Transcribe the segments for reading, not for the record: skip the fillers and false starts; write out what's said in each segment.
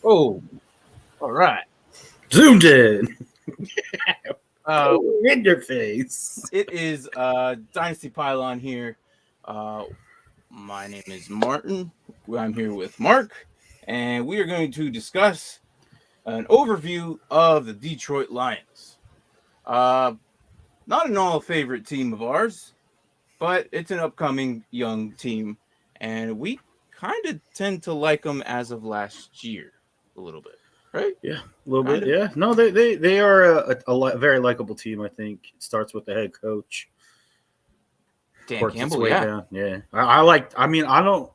Oh, all right. Zoomed in. Uh, In your face. it is Dynasty Pylon here. Uh, my name is Martin. I'm here with Mark, and we are going to discuss an overview of the Detroit Lions. Uh, Not an all favorite team of ours, but it's an upcoming young team, and we kind of tend to like them as of last year a little bit, right? Yeah, a little Kind bit. of. Yeah. No, they are a very likable team. I think it starts with the head coach. Dan Works its Campbell, way yeah. down. Yeah. I like. I mean, I don't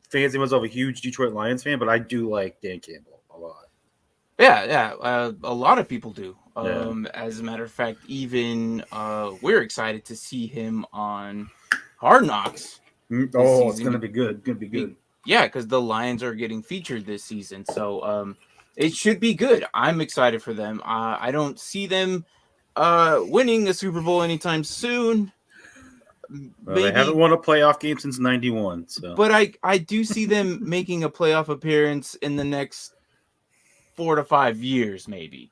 fancy myself a huge Detroit Lions fan, but I do like Dan Campbell a lot. Yeah. A lot of people do. Yeah. As a matter of fact, even we're excited to see him on Hard Knocks this Oh, it's season. gonna be good. Gonna be good. Yeah, because the Lions are getting featured this season, so it should be good. I'm excited for them. I don't see them winning a Super Bowl anytime soon. Well, they haven't Maybe, won a playoff game since '91. So but I do see them making a playoff appearance in the next 4 to 5 years, maybe.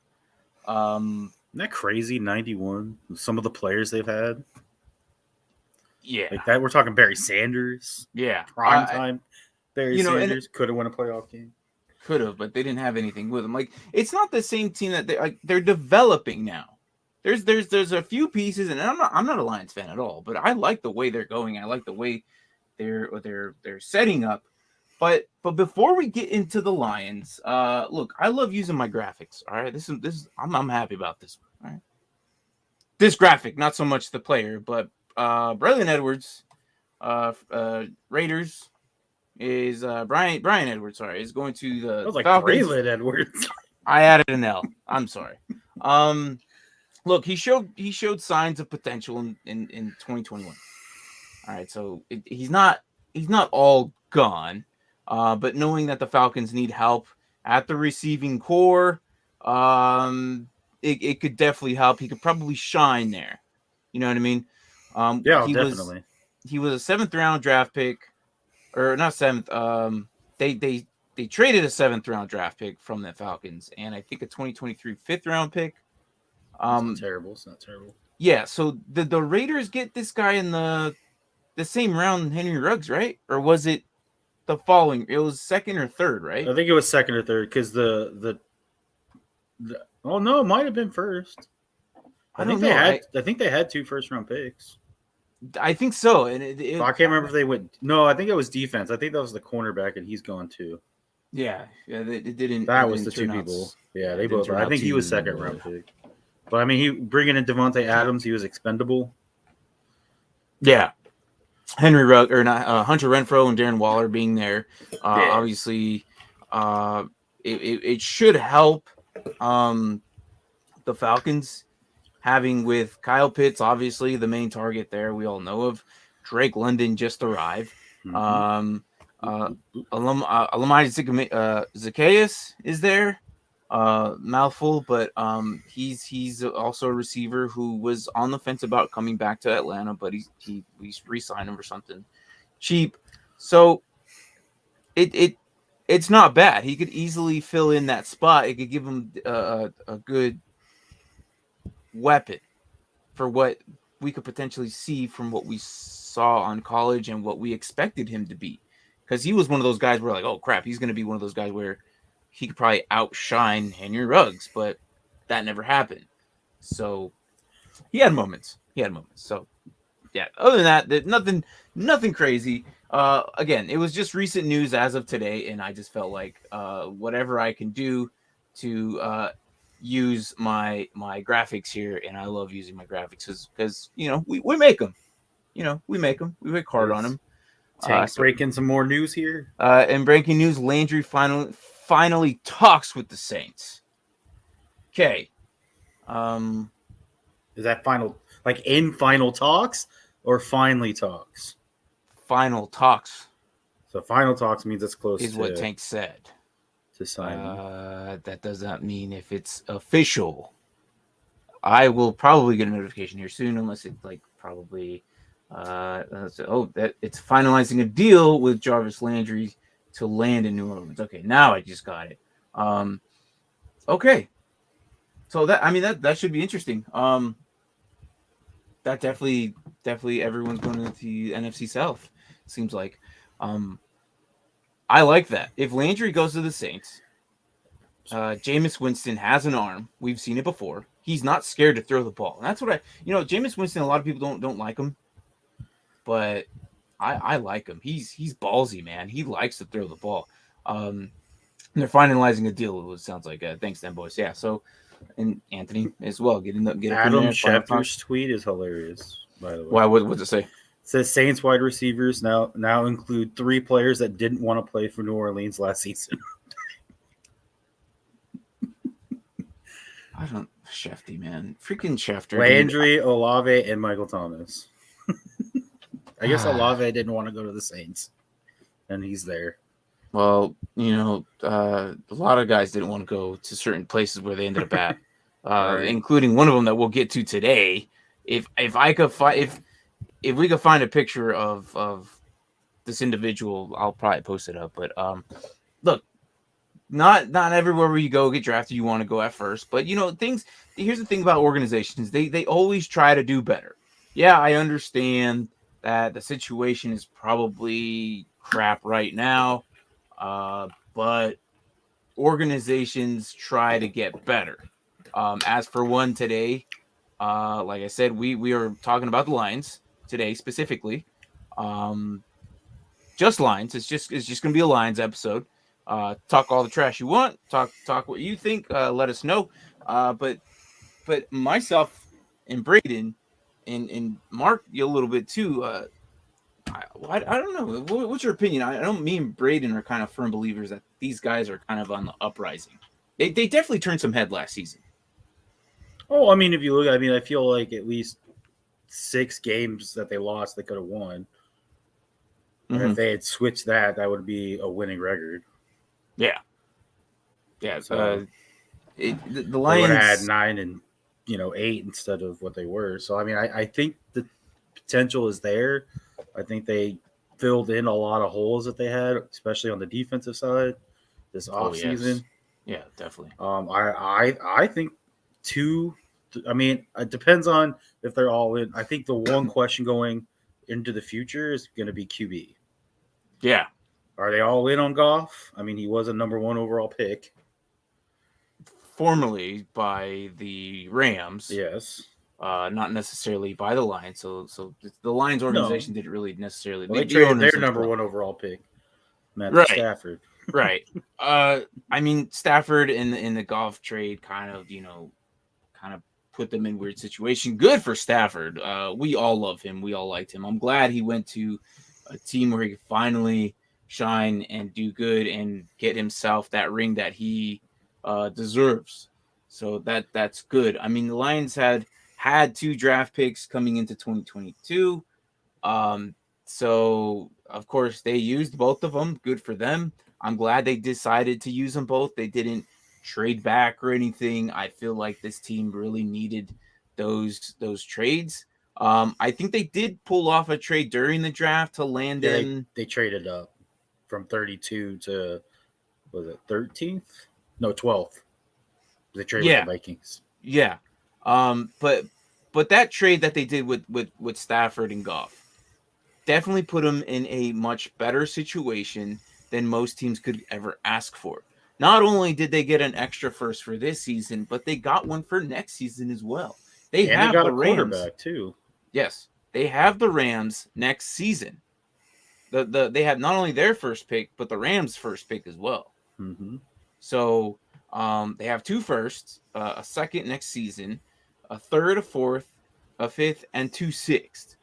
isn't that crazy? '91. Some of the players they've had Yeah, like that. We're talking Barry Sanders, yeah. prime time. Barry And Sanders could have won a playoff game. could have, but they didn't have anything with them. Like, it's not the same team that they're developing now. There's a few pieces, and I'm not a Lions fan at all, but I like the way they're going. I like the way they're setting up. But before we get into the Lions, look, I love using my graphics. All right, this is I'm happy about this one. All right, this graphic, not so much the player, but Braylon Edwards, Raiders is Brian Edwards. Sorry, is going to the That was like Falcons. Braylon Edwards. I added an L. I'm sorry. Look, he showed signs of potential in 2021. All right, so he's not all gone, but knowing that the Falcons need help at the receiving core, it could definitely help. He could probably shine there. You know what I mean? Yeah, He definitely. was a seventh round draft pick, or not seventh. They traded a seventh round draft pick from the Falcons, and I think a 2023 fifth round pick. It's not terrible. It's not terrible. Yeah. So the Raiders get this guy in the same round, Henry Ruggs, right? Or was it the following? It was second or third, right? I think it was second or third because the oh no, it might have been first. I think don't they know. had I think they had 2 first round picks. I think so, and I can't remember if they went. No, I think it was defense. I think that was the cornerback, and he's gone too. Yeah. It didn't. That it was the didn't two turn out people. Yeah, it they didn't both. turn I out think he was too second round pick. But I mean, he bringing in Devontae Adams, he was expendable. Yeah. Henry Rugg or not Hunter Renfrow and Darren Waller being there, obviously, it should help the Falcons having with Kyle Pitts, obviously the main target there. We all know of Drake London just arrived. Mm-hmm. Alumni Zacchaeus is there. Mouthful, but he's also a receiver who was on the fence about coming back to Atlanta, but he re-signed him for something cheap. So it's not bad. He could easily fill in that spot. It could give him a good weapon for what we could potentially see from what we saw on college and what we expected him to be. Because he was one of those guys where like, oh crap, he's going to be one of those guys where he could probably outshine Henry Ruggs, but that never happened. So he had moments. So yeah, other than that, nothing crazy. Again, it was just recent news as of today, and I just felt like whatever I can do to use my graphics here, and I love using my graphics because we make them. We make them. We work hard on them. Tank breaking some more news here. And breaking news: Landry finally talks with the Saints. Okay. Is that final, like in final talks, or finally talks? Final talks. So final talks means it's close. Is what Tank said. To signing. That does not mean if it's official. I will probably get a notification here soon, unless it's like probably. That it's finalizing a deal with Jarvis Landry to land in New Orleans. Okay, now I just got it. Okay, so that should be interesting. That definitely everyone's going to the NFC South. Seems like. Um, I like that. If Landry goes to the Saints, Jameis Winston has an arm. We've seen it before. He's not scared to throw the ball. And that's what Jameis Winston. A lot of people don't like him, but I like him. He's ballsy, man. He likes to throw the ball. And they're finalizing a deal. It sounds like. Thanks, then, boys. Yeah. So, and Anthony as well. Get up in Adam there. Schefter's tweet is hilarious, by the way. Why? What's it say? It says Saints wide receivers now include 3 players that didn't want to play for New Orleans last season. I don't Shefty, man. Freaking Schefter. Landry, Olave, and Michael Thomas. I guess Olave didn't want to go to the Saints, and he's there. Well, a lot of guys didn't want to go to certain places where they ended up at, Right. including one of them that we'll get to today. If I could if we could find a picture of this individual, I'll probably post it up. But look, not everywhere where you go get drafted you want to go at first. But things. Here's the thing about organizations: they always try to do better. Yeah, I understand that the situation is probably crap right now. But organizations try to get better. As for one today, like I said, we are talking about the Lions today specifically. Just Lions. It's just going to be a Lions episode. Talk all the trash you want. Talk what you think. Let us know. But myself and Braden and Mark, you a little bit too. I don't know. What's your opinion? I don't mean Braden are kind of firm believers that these guys are kind of on the uprising. They definitely turned some head last season. Oh, I mean, if you look, I feel like at least 6 games that they lost, they could have won. And if they had switched that would be a winning record. Yeah. Yeah. So the they Lions would have had 9 and 8 instead of what they were. So I think the potential is there. I think they filled in a lot of holes that they had, especially on the defensive side this offseason. Yeah, definitely. I think 2. I mean, it depends on if they're all in. I think the one question going into the future is going to be QB. Yeah. Are they all in on Goff? I mean, he was a number 1 overall pick. Formerly by the Rams. Yes. Not necessarily by the Lions. So the Lions organization didn't really necessarily. Well, they traded their number 1 overall pick, Matthew Stafford. Right. I mean, Stafford in the Goff trade kind of put them in weird situation. Good for Stafford. We all love him. We all liked him. I'm glad he went to a team where he could finally shine and do good and get himself that ring that he deserves. So that's good. I mean, the Lions had 2 draft picks coming into 2022. So of course they used both of them. Good for them. I'm glad they decided to use them both. They didn't trade back or anything. I feel like this team really needed those trades. I think they did pull off a trade during the draft to land in. They traded up from 32 to, was it 13th? No, 12th. They traded with the Vikings. Yeah. But that trade that they did with Stafford and Goff definitely put them in a much better situation than most teams could ever ask for. Not only did they get an extra first for this season, but they got one for next season as well. They got the Rams quarterback too. Yes, they have the Rams next season. They have not only their first pick, but the Rams' first pick as well. Mm-hmm. So they have 2 firsts, a second next season, a third, a fourth, a fifth, and 2 sixths.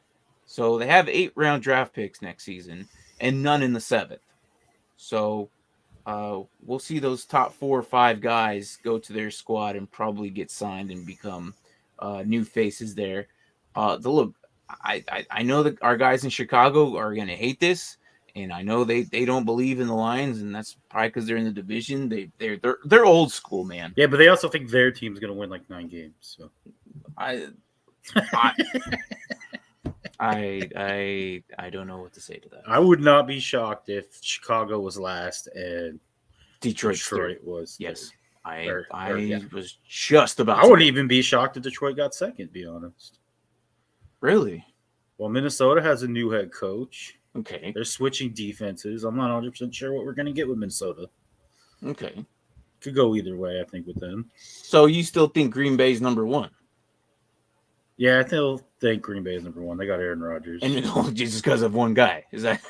So they have 8 round draft picks next season and none in the 7th. So we'll see those top 4 or 5 guys go to their squad and probably get signed and become new faces there. Look, I know that our guys in Chicago are going to hate this, and I know they don't believe in the Lions, and that's probably because they're in the division. They're old school, man. Yeah, but they also think their team's going to win like 9 games. So I don't know what to say to that. I would not be shocked if Chicago was last and Detroit's third. Detroit was. Yes. Third. I was just about I to. wouldn't even be shocked if Detroit got second, to be honest. Really? Well, Minnesota has a new head coach. Okay. They're switching defenses. I'm not 100% sure what we're going to get with Minnesota. Okay. Could go either way, I think, with them. So you still think Green Bay's number one? Yeah, I still think Green Bay is number one. They got Aaron Rodgers. And just because of one guy. Is that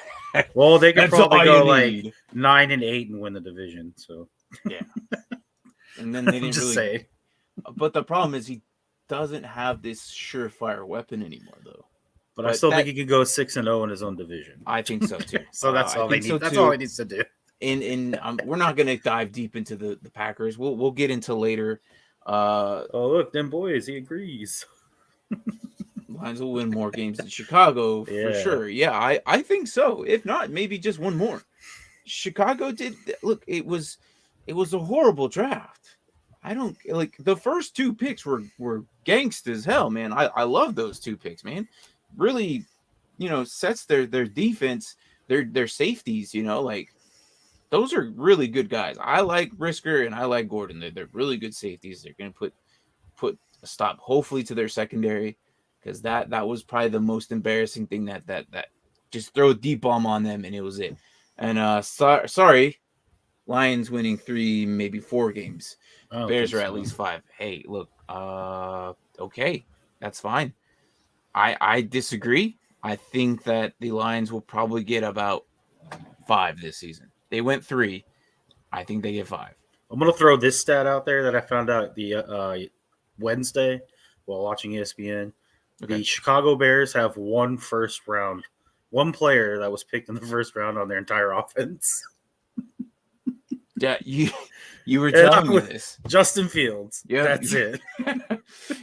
well, they could that's probably all go you like need. 9-8 and win the division. So Yeah. And then they didn't just really saying. But the problem is he doesn't have this surefire weapon anymore, though. But I still think he could go 6-0 in his own division. I think so too. So that's all they need. So that's too. all he needs to do. And we're not going to dive deep into the Packers. We'll get into later. Oh look, them boys. He agrees. Lions will win more games than Chicago for sure. Yeah, I think so. If not, maybe just one more. Chicago did look. It was a horrible draft. I don't like the first two picks were gangsta as hell, man. I love those two picks, man. Really, sets their defense, their safeties. Like those are really good guys. I like Brisker and I like Gordon. They're really good safeties. They're gonna put a stop hopefully to their secondary. Because that was probably the most embarrassing thing that just throw a deep bomb on them and it was it. And sorry, Lions winning 3, maybe 4 games. Bears are at least 5. Hey, look, okay, that's fine. I disagree. I think that the Lions will probably get about 5 this season. They went 3. I think they get 5. I'm gonna throw this stat out there that I found out the Wednesday while watching ESPN. Okay. The Chicago Bears have one player that was picked in the first round on their entire offense. Yeah, you were telling me this. Justin Fields. Yeah, that's it.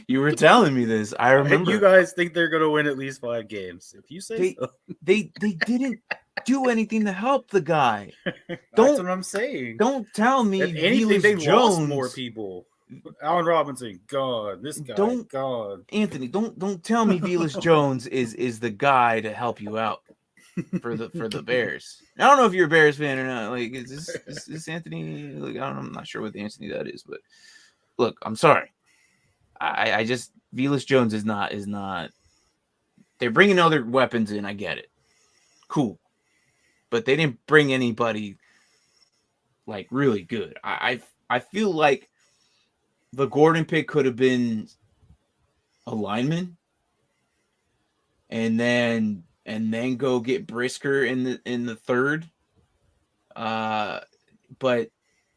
You were telling me this. I remember. You guys think they're going to win at least 5 games. If you say so. They didn't do anything to help the guy. That's what I'm saying. Don't tell me if anything, they Jones, lost more people. Allen Robinson, God. This guy, God. Anthony, don't tell me Velus Jones is the guy to help you out for the Bears. I don't know if you're a Bears fan or not. Like, is this Anthony? Like, I'm not sure what Anthony that is, but look, I'm sorry. I just Velus Jones is not. They're bringing other weapons in. I get it, cool, but they didn't bring anybody like really good. I feel like the Gordon pick could have been a lineman, and then go get Brisker in the third. But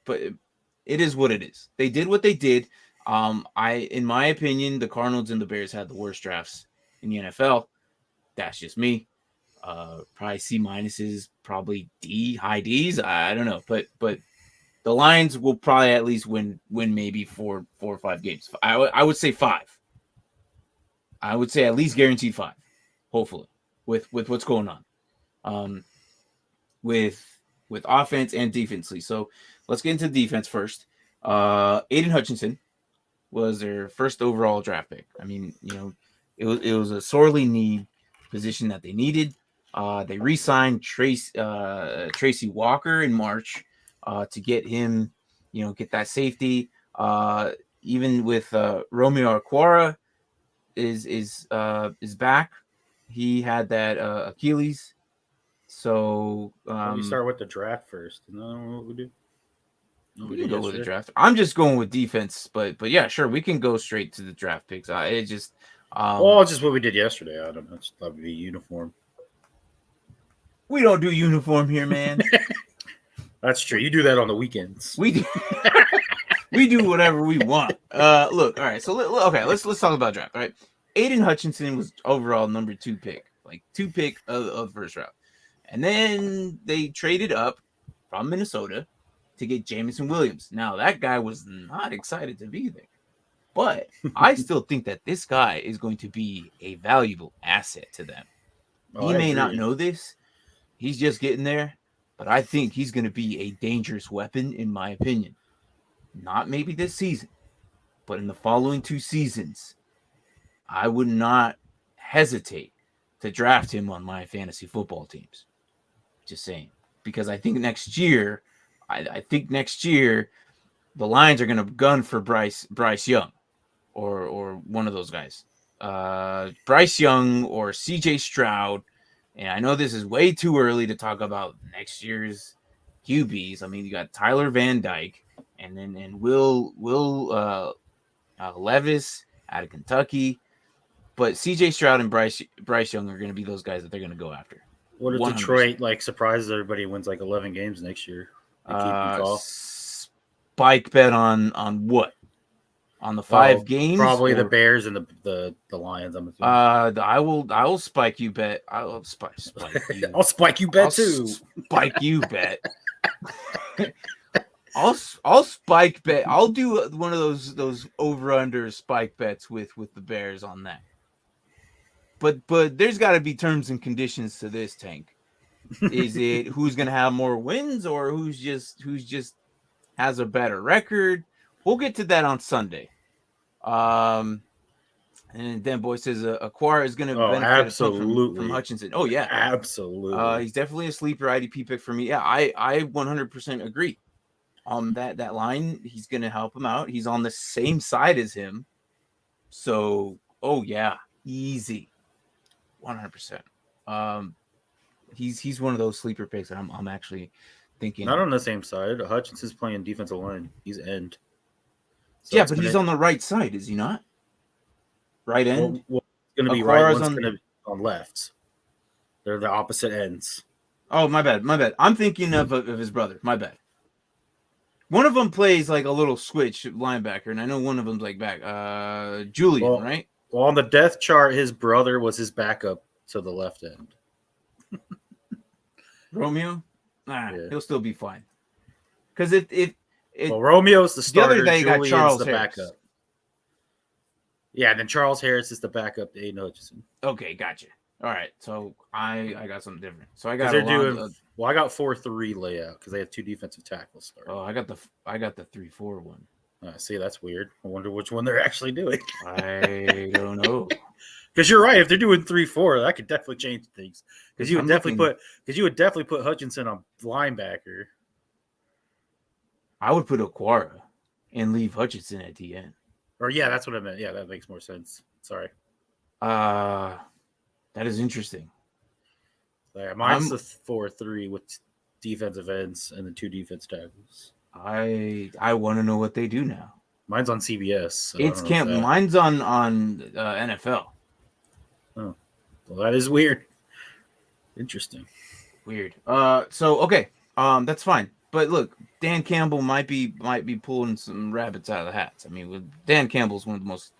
it is what it is. They did what they did. In my opinion, the Cardinals and the Bears had the worst drafts in the NFL. That's just me. Probably C minuses, probably D, high D's. I don't know, but the Lions will probably at least win maybe 4 or 5 games. I would say 5. I would say at least guaranteed 5, hopefully, with what's going on, with offense and defensively. So let's get into defense first. Aiden Hutchinson was their first overall draft pick. I mean, it was a sorely need position that they needed. They re-signed Tracy Walker in March. To get him, get that safety. Even with Romeo Okwara is back. He had that Achilles. So we start with the draft first. No, what we do? We can go with the draft. I'm just going with defense, but yeah, sure, we can go straight to the draft picks. It's just just what we did yesterday. I don't know. That would be uniform. We don't do uniform here, man. That's true. You do that on the weekends. We do. We do whatever we want. Look, all right. So let's talk about draft. All right, Aiden Hutchinson was overall number 2 pick, like 2 pick of first round, and then they traded up from Minnesota to get Jameson Williams. Now that guy was not excited to be there, but I still think that this guy is going to be a valuable asset to them. He may not know this. He's just getting there. But I think he's going to be a dangerous weapon, in my opinion. Not maybe this season, but in the following 2 seasons, I would not hesitate to draft him on my fantasy football teams. Just saying. Because I think next year, I think next year the Lions are going to gun for Bryce Young or one of those guys. Bryce Young or CJ Stroud. And I know this is way too early to talk about next year's QBs. I mean, you got Tyler Van Dyke and Will Levis out of Kentucky. But CJ Stroud and Bryce Young are going to be those guys that they're going to go after. What if 100%. Detroit like surprises everybody and wins like 11 games next year? They keep Goff? Spike bet on what? On the 5 games? Probably the Bears and the Lions. I'm assuming. I will spike you bet. I'll spike you. I'll spike you bet I'll too. Spike you bet. I'll spike bet. I'll do one of those over under spike bets with the Bears on that. But there's got to be terms and conditions to this, Tank. Is it who's going to have more wins or who's just has a better record? We'll get to that on Sunday. And then boy says Aquara is going to benefit from Hutchinson. Oh yeah, absolutely. He's definitely a sleeper IDP pick for me. Yeah, I 100% agree. That line, he's going to help him out. He's on the same side as him. So, oh yeah, easy. 100%. He's one of those sleeper picks that I'm actually thinking. Not on the same side. Hutchinson's playing defensive line. He's end. So yeah, but he's on the right side, is he not? Right end? Well, it's going to be right. One's going to be on left. They're the opposite ends. Oh, my bad. I'm thinking of his brother. My bad. One of them plays like a little switch linebacker, and I know one of them's like back. Julian, right? Well, on the depth chart, his brother was his backup to the left end. Romeo? He'll still be fine. Because if Romeo's the starter, the other day Julian's got Charles the Harris. backup. Yeah, and then Charles Harris is the backup to Aiden Hutchinson. Okay, gotcha. All right, so I got something different. So I got I got 4-3 layout because they have 2 defensive tackles starting. Oh, I got the 3-4 one. See, that's weird. I wonder which one they're actually doing. I don't know. Because you're right. If they're doing 3-4, that could definitely change things. Because you would definitely put Hutchinson on linebacker. I would put Aquara and leave Hutchinson at the end. Or yeah, that's what I meant. Yeah, that makes more sense. Sorry. That is interesting. Yeah, mine's the 4-3 with defensive ends and the 2 defense tackles. I want to know what they do now. Mine's on CBS. So mine's on NFL. Oh, well, that is weird. Interesting. Weird. So okay. That's fine. But look, Dan Campbell might be pulling some rabbits out of the hats. I mean, Dan Campbell's one of the most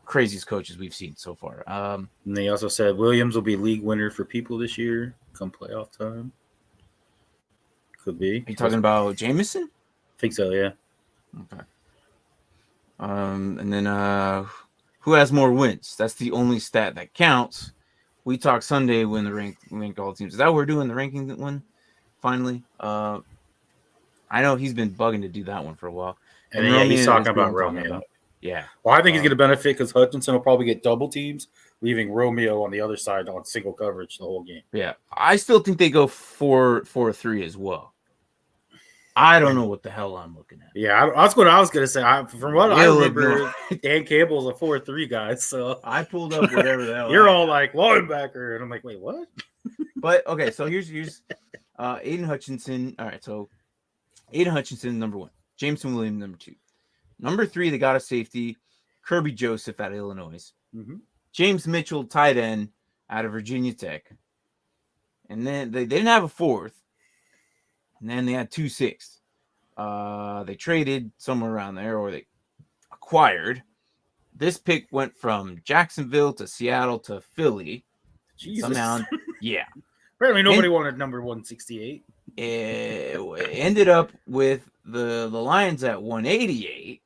craziest coaches we've seen so far. And they also said Williams will be league winner for people this year come playoff time. Could be. Are you talking about Jameson? I think so, yeah. Okay. And then who has more wins? That's the only stat that counts. We talk Sunday when the rank all teams. Is that what we're doing, the ranking one? Finally. I know he's been bugging to do that one for a while. And yeah, he's talking about Romeo. Yeah. Well, I think he's going to benefit because Hutchinson will probably get double teams, leaving Romeo on the other side on single coverage the whole game. Yeah. I still think they go 4-3 as well. I don't know what the hell I'm looking at. Yeah, that's what I was going to say. From what I remember, Dan Campbell's a 4-3 guy. So I pulled up whatever the hell. You're all like linebacker, and I'm like, wait, what? But okay, so here's Aiden Hutchinson. All right, so Aydah Hutchinson, number 1. Jameson Williams, number 2. Number 3, they got a safety, Kirby Joseph out of Illinois. Mm-hmm. James Mitchell, tight end out of Virginia Tech. And then they didn't have a 4th. And then they had 2 6th. They traded somewhere around there, or they acquired. This pick went from Jacksonville to Seattle to Philly. Jesus. Somehow, yeah. Apparently nobody wanted number 168. It ended up with the Lions at 188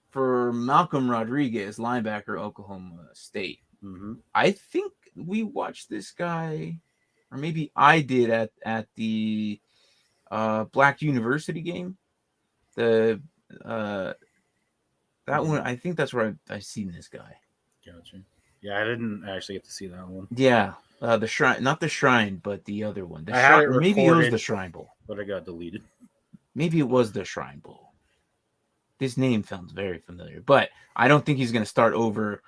for Malcolm Rodriguez, linebacker, Oklahoma State. Mm-hmm. I think we watched this guy, or maybe I did at the Black University game. That one, I think that's where I've seen this guy. Gotcha. Yeah, I didn't actually get to see that one. Yeah. The Shrine, not the Shrine, but the other one. Maybe it was the Shrine Bowl. But I got deleted. Maybe it was the Shrine Bowl. This name sounds very familiar, but I don't think he's going to start over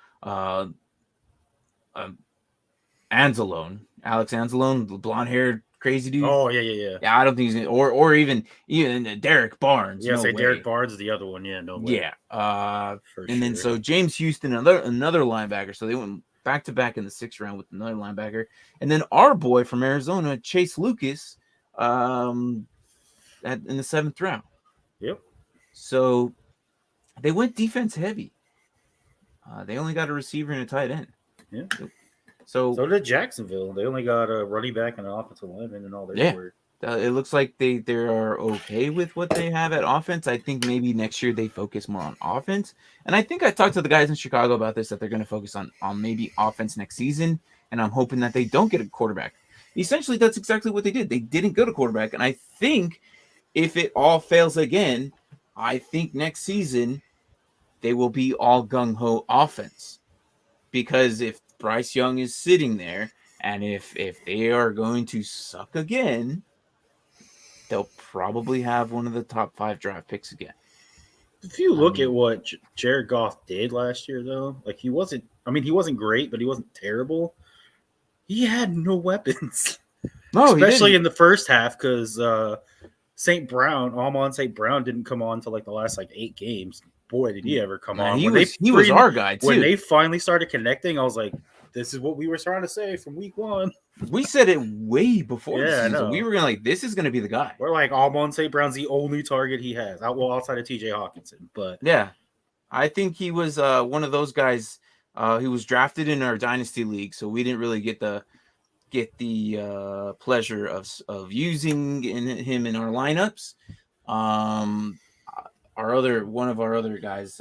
Anzalone, Alex Anzalone, the blonde-haired crazy dude. Oh yeah. Yeah, I don't think he's gonna, or even Derek Barnes. Yeah, No say way. Derek Barnes is the other one. Yeah, no way. Yeah. For and then sure. so James Houston, another linebacker. So they went back to back in the 6th round with another linebacker, and then our boy from Arizona, Chase Lucas, in the 7th round. Yep. So they went defense heavy. They only got a receiver and a tight end. Yeah. So did Jacksonville. They only got a running back and an offensive lineman and all their work. It looks like they are okay with what they have at offense. I think maybe next year they focus more on offense. And I think I talked to the guys in Chicago about this, that they're going to focus on maybe offense next season. And I'm hoping that they don't get a quarterback. Essentially, that's exactly what they did. They didn't go to quarterback. And I think if it all fails again, I think next season they will be all gung-ho offense. Because if Bryce Young is sitting there, and if they are going to suck again, they'll probably have one of the top 5 draft picks again. If you look at what Jared Goff did last year, though, like he wasn't great, but he wasn't terrible. He had no weapons. No, especially in the first half, because Amon St. Brown didn't come on until like the last 8 games. Boy, did he ever come on. He was our guy, too. When they finally started connecting, I was like, this is what we were trying to say from week 1. We said it way before the season. We were going this is going to be the guy. We're like, Amon St. Brown's the only target he has, outside of TJ Hawkinson. But yeah, I think he was one of those guys. He was drafted in our Dynasty League, so we didn't really get the pleasure of using him in our lineups. One of our other guys,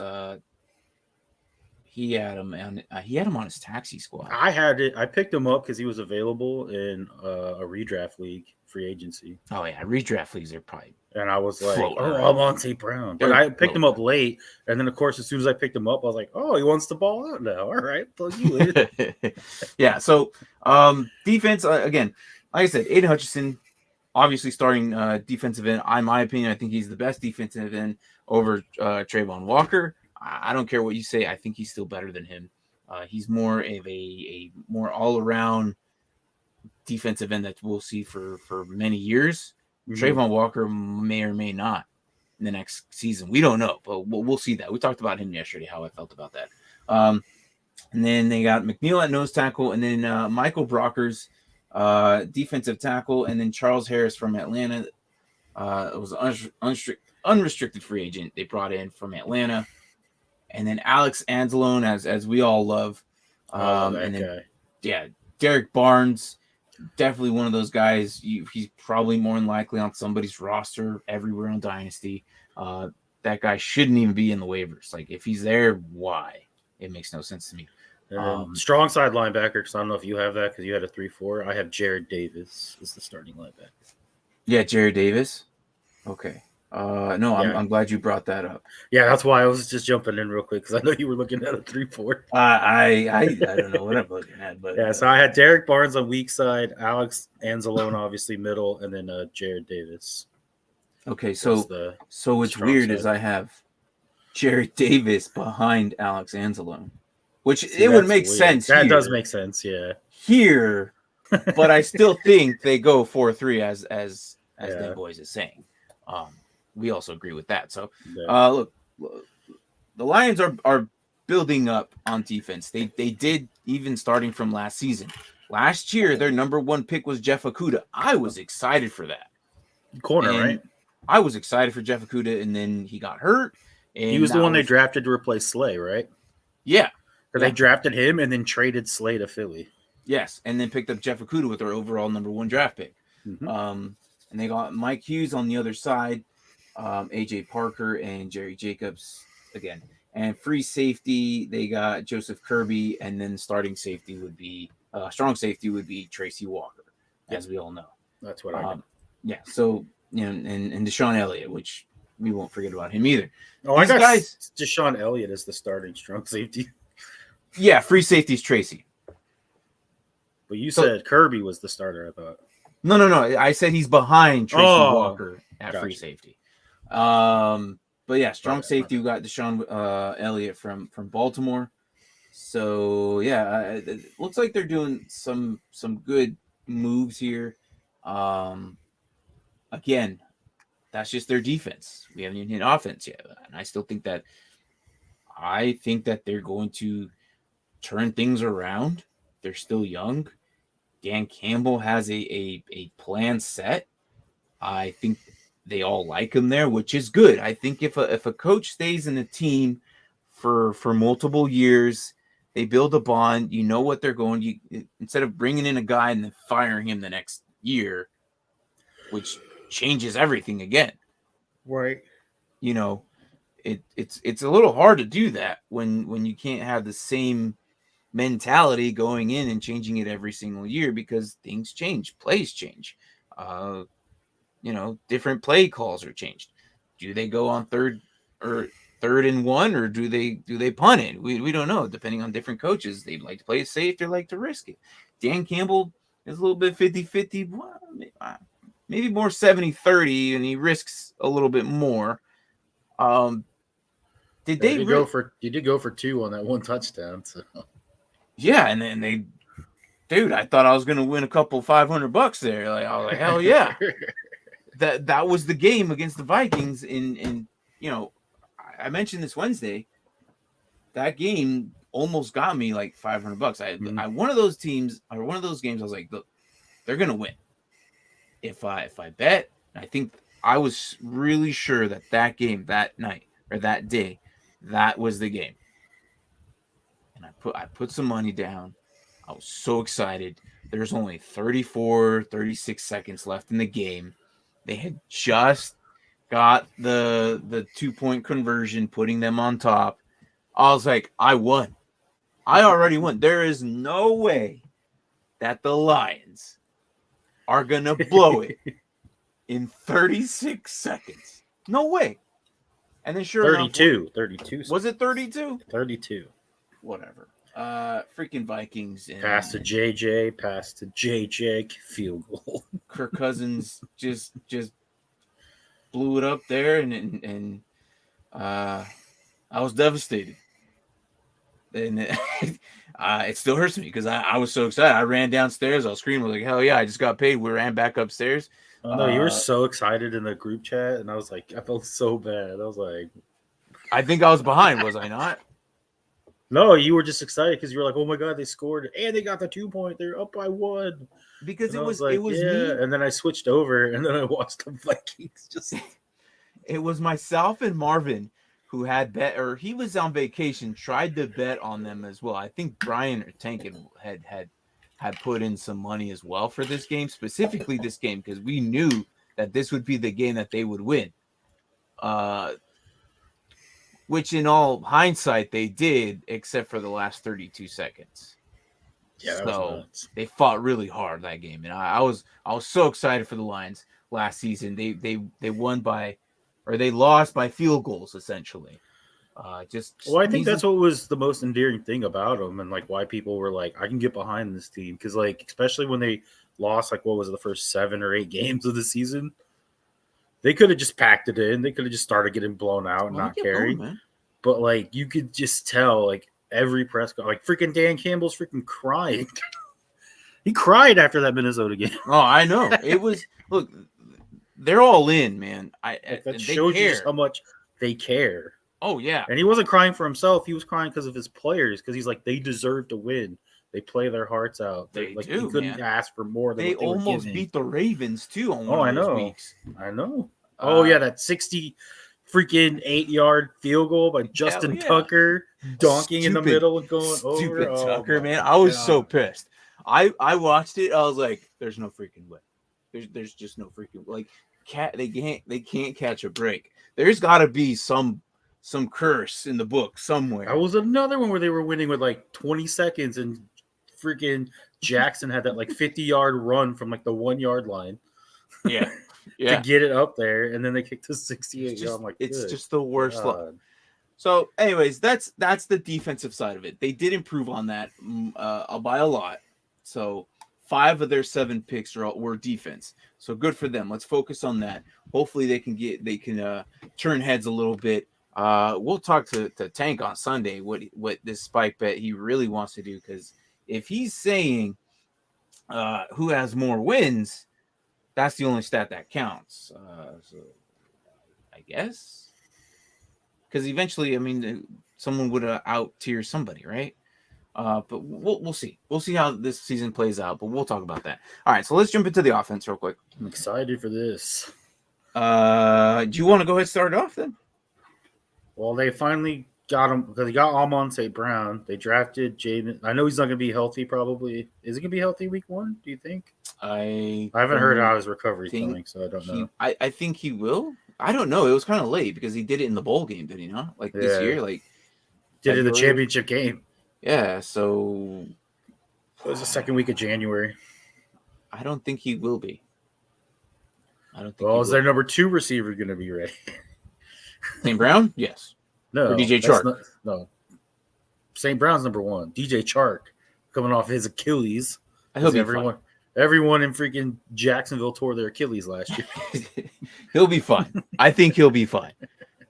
he had him on his taxi squad. I picked him up because he was available in a redraft league, free agency. Oh yeah, redraft leagues are probably. And I was like, Amon St. Brown. But I picked him up late, and then of course, as soon as I picked him up, I was like, oh, he wants to ball out now. All right, plug you in. Yeah. So defense again, like I said, Aydah Hutchinson, obviously starting defensive end. In my opinion, I think he's the best defensive end over Trayvon Walker. I don't care what you say. I think he's still better than him. He's more of a more all-around defensive end that we'll see for many years. Mm-hmm. Trayvon Walker may or may not in the next season. We don't know, but we'll see that. We talked about him yesterday, how I felt about that. And then they got McNeil at nose tackle, and then Michael Brockers, defensive tackle, and then Charles Harris from Atlanta. It was unrestricted free agent they brought in from Atlanta. And then Alex Anzalone, as we all love. And then guy. Derek Barnes, definitely one of those guys. He's probably more than likely on somebody's roster everywhere on Dynasty. That guy shouldn't even be in the waivers. Like, if he's there, why? It makes no sense to me. Strong side linebacker, because I don't know if you have that because you had a 3-4. I have Jared Davis as the starting linebacker. Yeah, Jared Davis. Okay. I'm glad you brought that up. Yeah, that's why I was just jumping in real quick because I know you were looking at a 3-4. I don't know what I'm looking at, but yeah. So I had Derek Barnes on weak side, Alex Anzalone obviously middle, and then Jared Davis. Okay, so what's weird is I have Jared Davis behind Alex Anzalone, which it would make sense. That does make sense, yeah. Here, but I still think they go 4-3 as Dan Boys is saying. We also agree with that. So, look, the Lions are building up on defense. They did, even starting from last season. Last year, their number 1 pick was Jeff Okudah. I was excited for that. Corner, right? I was excited for Jeff Okudah, and then he got hurt. And he was the one they drafted to replace Slay, right? Yeah. They drafted him and then traded Slay to Philly. Yes, and then picked up Jeff Okudah with their overall number 1 draft pick. Mm-hmm. And they got Mike Hughes on the other side. AJ Parker and Jerry Jacobs again, and free safety they got Joseph Kirby, and then strong safety would be Tracy Walker, as we all know. That's what I know. Yeah, so and Deshaun Elliott, which we won't forget about him either. Oh, I got Deshaun Elliott as the starting strong safety. Yeah, free safety is Tracy. But you said Kirby was the starter, I thought. No. I said he's behind Tracy Walker at free safety. But yeah, strong safety. We got Deshaun Elliott from Baltimore. So yeah, it looks like they're doing some good moves here. Again, that's just their defense. We haven't even hit offense yet, and I think that they're going to turn things around. They're still young. Dan Campbell has a plan set. I think they all like him there, which is good. I think if a coach stays in a team for multiple years, they build a bond. You know what they're going. You instead of bringing in a guy and then firing him the next year, which changes everything again. Right. You know, it's a little hard to do that when you can't have the same mentality going in and changing it every single year because things change, plays change. Different play calls are changed. Do they go on third and one, or do they punt it? We don't know. Depending on different coaches, they like to play it safe, they like to risk it. Dan Campbell is a little bit 50-50, maybe more 70-30, and he risks a little bit more. Did they go for 2 on that one touchdown? So yeah, and then they, dude, I thought I was gonna win a couple $500 there. Like I was like, hell yeah. That was the game against the Vikings in I mentioned this Wednesday. That game almost got me like $500. I one of those teams or one of those games, I was like, look, they're gonna win. If I bet, I think I was really sure that game that night or that day, that was the game. And I put some money down. I was so excited. There's only 36 seconds left in the game. They had just got the 2-point conversion, putting them on top. I was like, I won. I already won. There is no way that the Lions are going to blow it in 36 seconds. No way. And then sure 32. Was it 32? 32. Whatever. Freaking Vikings. Pass to JJ, field goal. Kirk Cousins just blew it up there, and I was devastated. And it still hurts me because I was so excited. I ran downstairs. I was screaming. I was like, hell yeah, I just got paid. We ran back upstairs. Oh, no, you were so excited in the group chat, and I was like, I felt so bad. I was like... I think I was behind, was I not? No, you were just excited because you were like, oh my God, they scored, and they got the 2-point. They're up by 1. Because and it was me. And then I switched over, and then I watched the Vikings just... It was myself and Marvin who had bet, or he was on vacation, tried to bet on them as well. I think Brian or Tank had put in some money as well for this game, specifically this game, because we knew that this would be the game that they would win. Which in all hindsight they did, except for the last 32 seconds. Yeah, that so was nuts. They fought really hard that game, and I was so excited for the Lions last season. They won by, or they lost by field goals essentially. I think that's what was the most endearing thing about them, and like why people were like, I can get behind this team, because like especially when they lost, like what was it, the first 7 or 8 games of the season. They could have just packed it in. They could have just started getting blown out and not carried. But, like, you could just tell, like, every press – like, freaking Dan Campbell's freaking crying. He cried after that Minnesota game. Oh, I know. It was – look, they're all in, man. That shows you just how much they care. Oh, yeah. And he wasn't crying for himself. He was crying because of his players, because he's like, they deserve to win. They play their hearts out. They like, do, you couldn't ask for more than they what they almost were beat the Ravens, too, on one of those weeks. I know. Oh, yeah, that 60 freaking 8-yard field goal by Justin Tucker, donking in the middle and going over. Stupid Tucker, man. I was so pissed. I watched it. I was like, there's no freaking way. There's just no freaking way. Like, they can't catch a break. There's got to be some curse in the book somewhere. That was another one where they were winning with like 20 seconds, and freaking Jackson had that like 50-yard run from like the 1-yard line. Yeah. To get it up there, and then they kicked to 68. I'm like, it's just the worst luck. So, anyways, that's the defensive side of it. They did improve on that by a lot. So, 5 of their 7 picks were defense. So good for them. Let's focus on that. Hopefully they can turn heads a little bit. We'll talk to Tank on Sunday what this spike bet he really wants to do, because if he's saying who has more wins, that's the only stat that counts. So I guess, because eventually, I mean, someone would out tier somebody, right? But we'll see. We'll see how this season plays out, but we'll talk about that. All right, so let's jump into the offense real quick. I'm excited for this. Do you want to go ahead and start it off then? Well, they finally got him because they got Amon St. Brown. They drafted Jaden. I know he's not going to be healthy probably. Is he going to be healthy week 1, do you think? I haven't heard how his recovery's going, so I don't know. I think he will. I don't know. It was kind of late because he did it in the bowl game, did he not? Like this year? Like did it in the championship game. Yeah, so it was the second week of January. I don't think he will be. Is their number 2 receiver going to be ready? St. Brown? Yes. No. Or DJ Chark? No. St. Brown's number 1. DJ Chark coming off his Achilles. Everyone in freaking Jacksonville tore their Achilles last year. He'll be fine. I think he'll be fine.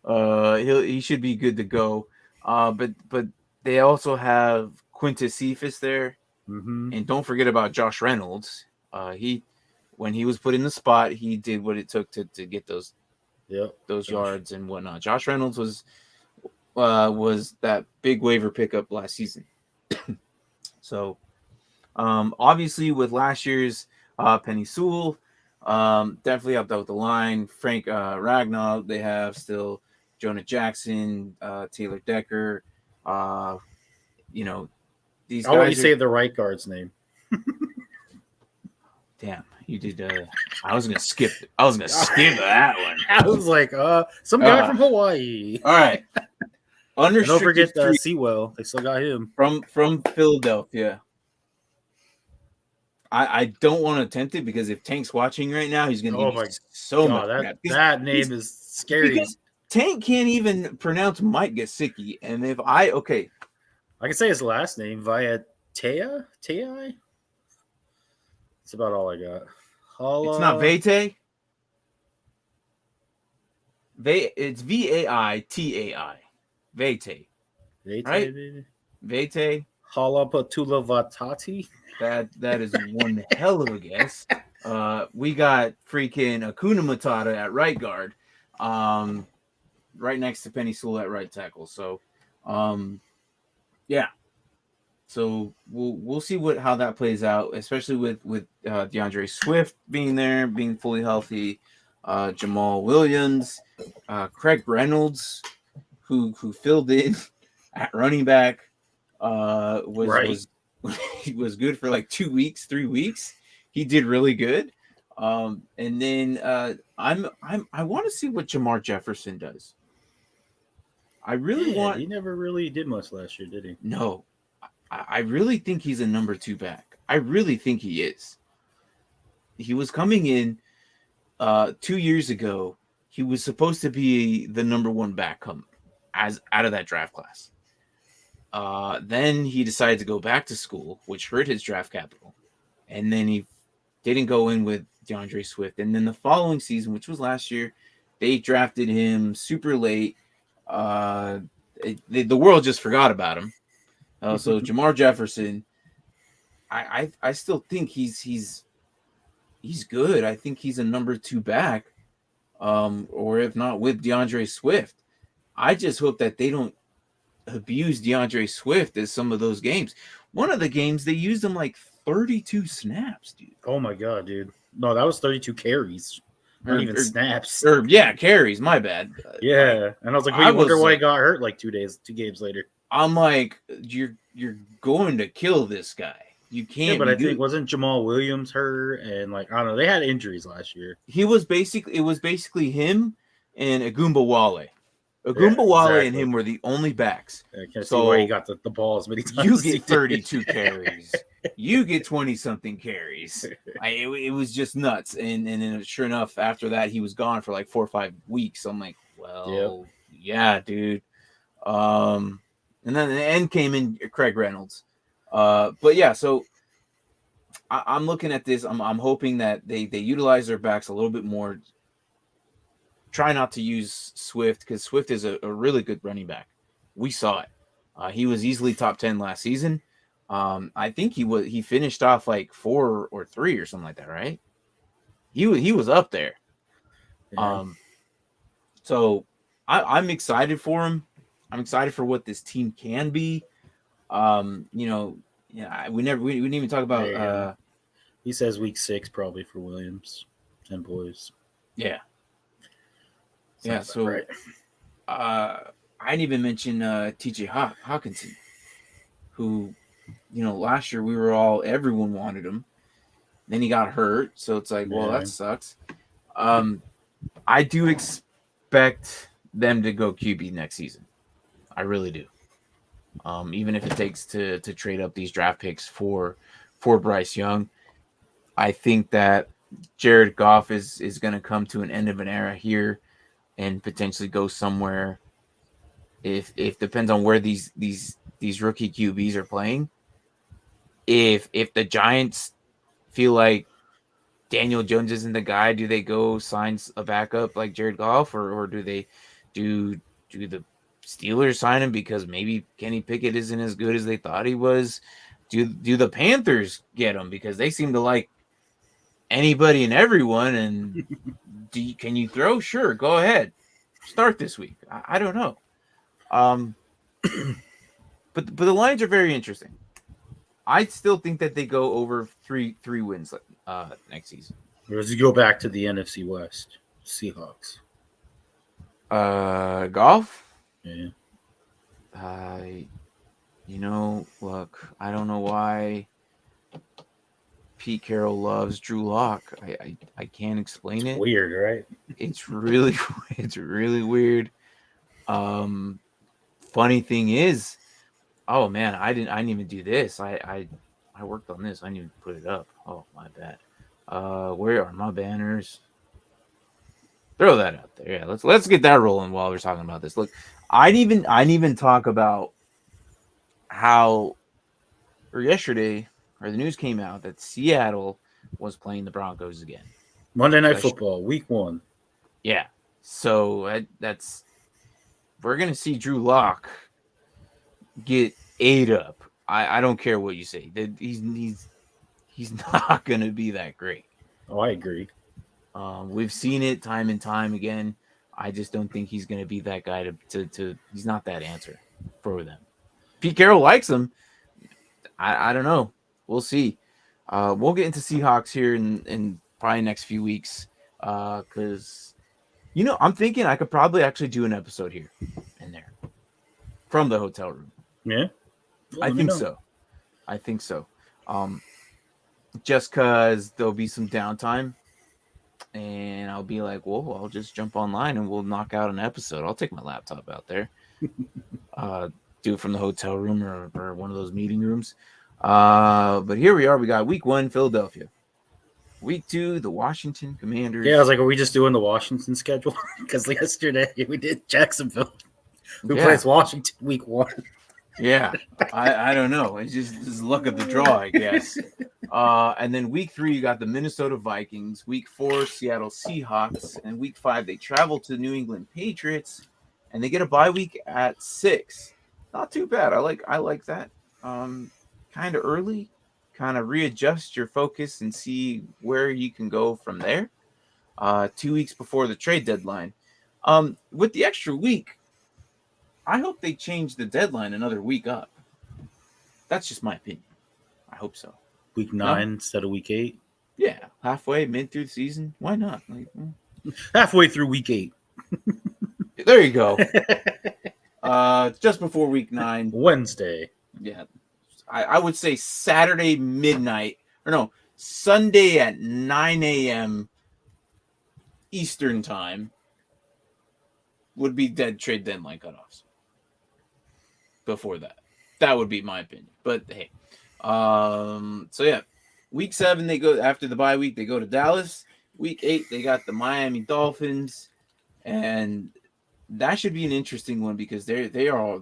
He should be good to go. But they also have Quintus Cephas there. Mm-hmm. And don't forget about Josh Reynolds. When he was put in the spot, he did what it took to get those yards and whatnot. Josh Reynolds was that big waiver pickup last season. So obviously with last year's Penny Sewell, definitely helped out with the line. Frank Ragnow, they have still Jonah Jackson, Taylor Decker. These I'll let you say the right guard's name. Damn, you did. I was gonna skip that one. I was like, some guy from Hawaii. All right. Don't forget Sewell. They still got him from Philadelphia. I don't want to attempt it because if Tank's watching right now, he's gonna give me so much. That name is scary. Because Tank can't even pronounce Mike Gesicki, and if I can say his last name via Tei. That's about all I got. It's not Vete. It's Vaitai. Vete. Right? Vete. Halapatula Vatati. That is one hell of a guess. We got freaking Akuna Matata at right guard. Right next to Penny Sewell at right tackle. So yeah. So we'll see how that plays out, especially with Deandre Swift being there, being fully healthy, Jamal Williams, Craig Reynolds, who filled in at running back, was good for like 2 weeks, 3 weeks. He did really good. And then I want to see what Jamar Jefferson does. He never really did much last year, did he? No. I really think he's a number 2 back. I really think he is. He was coming in 2 years ago. He was supposed to be the number 1 back out of that draft class. Then he decided to go back to school, which hurt his draft capital. And then he didn't go in with Deandre Swift. And then the following season, which was last year, they drafted him super late. The world just forgot about him. So Jamar Jefferson, I still think he's good. I think he's a number 2 back, or if not with DeAndre Swift. I just hope that they don't abuse DeAndre Swift as some of those games. One of the games they used him like 32 snaps, dude. Oh my god, dude! No, that was 32 carries. Not even snaps. Carries. My bad. Yeah, and I was like, I wonder why he got hurt like 2 games later. I'm like, you're going to kill this guy. You can't. Yeah, but I think wasn't Jamal Williams hurt, and like I don't know, they had injuries last year. It was basically him and Agumba Wale. Wale and him were the only backs. I can't see why he got the ball as many times. You get 32 carries. You get 20-something carries. It was just nuts. And then sure enough, after that, he was gone for like 4 or 5 weeks. I'm like, well, yeah, dude. And then the end came in Craig Reynolds. But yeah, so I'm looking at this. I'm hoping that they utilize their backs a little bit more. Try not to use Swift because Swift is a really good running back. We saw it. He was easily top 10 last season. I think he finished off like 4 or 3 or something like that, right? He was up there. Yeah. So I'm excited for him. I'm excited for what this team can be. We didn't even talk There you go. about He says week 6 probably for Williams and boys. yeah. Sounds So right. I didn't even mention TJ Hutchinson, who, last year everyone wanted him. Then he got hurt, so it's like, well, that sucks. I do expect them to go QB next season. I really do. Even if it takes to trade up these draft picks for Bryce Young, I think that Jared Goff is going to come to an end of an era here and potentially go somewhere. If depends on where these rookie QBs are playing. If the Giants feel like Daniel Jones isn't the guy, do they go sign a backup like Jared Goff, or do they do the Steelers sign him because maybe Kenny Pickett isn't as good as they thought he was? Do the Panthers get him because they seem to like anybody and everyone? And can you throw? Sure, go ahead, start this week. I don't know. But the Lions are very interesting. I still think that they go over three wins next season. Or does he go back to the NFC West? Seahawks. Goff? Yeah. Look, I don't know why Pete Carroll loves Drew Lock. I can't explain it. Weird, right? It's really weird. Funny thing is, oh man, I didn't even do this. I worked on this. I didn't even put it up. Oh, my bad. Where are my banners? Throw that out there. Yeah, let's get that rolling while we're talking about this. Look, I didn't even talk about how yesterday the news came out that Seattle was playing the Broncos again. Monday Night Football, week 1. Yeah. So we're gonna see Drew Lock get ate up. I don't care what you say. He's not gonna be that great. Oh, I agree. We've seen it time and time again. I just don't think he's going to be that guy to he's not that answer for them. Pete Carroll likes him. I don't know. We'll see. We'll get into Seahawks here in probably next few weeks. Because, I'm thinking I could probably actually do an episode here and there from the hotel room. Yeah. I think so. Just because there'll be some downtime. And I'll be like, well, I'll just jump online and we'll knock out an episode. I'll take my laptop out there. Do it from the hotel room or one of those meeting rooms. But here we are. We got week 1, Philadelphia. Week 2, the Washington Commanders. Yeah, I was like, are we just doing the Washington schedule? Because yesterday we did Jacksonville. Who plays Washington week 1? Yeah, I don't know. It's just luck of the draw, I guess. And then week 3, you got the Minnesota Vikings. Week 4, Seattle Seahawks. And week 5, they travel to New England Patriots, and they get a bye week at 6. Not too bad. I like that. Kind of early. Kind of readjust your focus and see where you can go from there. 2 weeks before the trade deadline. With the extra week, I hope they change the deadline another week up. That's just my opinion. I hope so. Week 9 instead of week 8? Yeah, halfway, mid through the season. Why not? Halfway through week 8. There you go. Just before week 9. Wednesday. Yeah. I would say Saturday midnight. Or no, Sunday at 9 a.m. Eastern time would be dead trade deadline cutoffs. Before that would be my opinion. But hey, so yeah, week 7 they go after the bye week. They go to Dallas. Week 8 they got the Miami Dolphins, and that should be an interesting one because they're all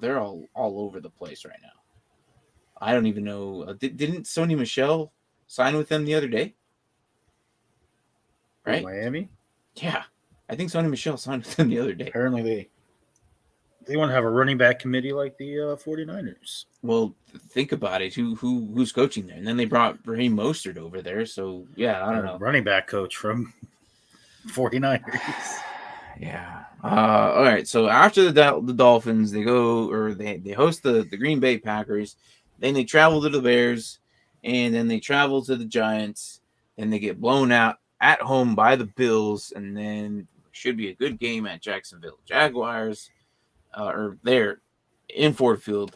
over the place right now. I don't even know. Didn't Sony Michel signed with them the other day. Right? Miami? Yeah. I think Sonny Michel signed with them the other day. Apparently they want to have a running back committee like the 49ers. Well, think about it. Who's coaching there? And then they brought Raheem Mostert over there. So, yeah, I don't know. Running back coach from 49ers. Yeah. All right. So after the Dolphins, they go or they host the Green Bay Packers. Then they travel to the Bears, and then they travel to the Giants. And they get blown out at home by the Bills, and then should be a good game at Jacksonville Jaguars, or there in Ford Field,